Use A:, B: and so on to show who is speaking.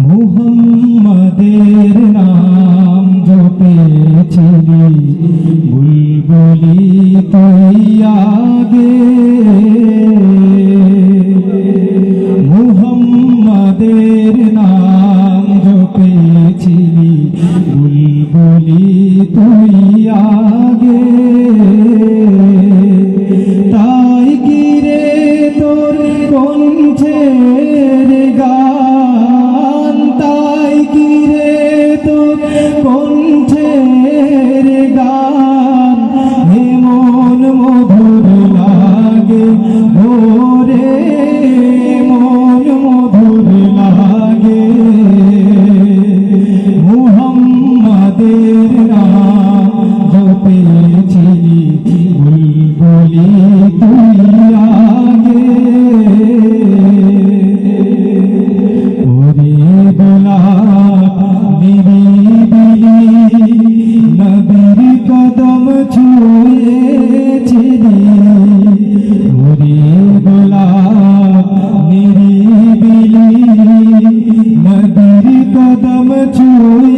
A: মুহাম্মাদের নাম জপেছিলি বুলবুলি তুই আগে, মুহাম্মাদের নাম জপেছিলি বুলবুলি তুই আগে। তাই কি রে তোর কণ্ঠের গান, তাই কি রে তোর কণ্ঠের গান এমন মধুর লাগে, ওরে মন মধুর লাগে। মুহাম্মাদের নাম জপেছিলি বুলবুলি তুই আগে। ওরে গোলাপ নিরিবিলি নবীর কদম ছুঁয়েছিলি, ওরে গোলাপ নিরিবিলি নবীর কদম ছুঁয়ে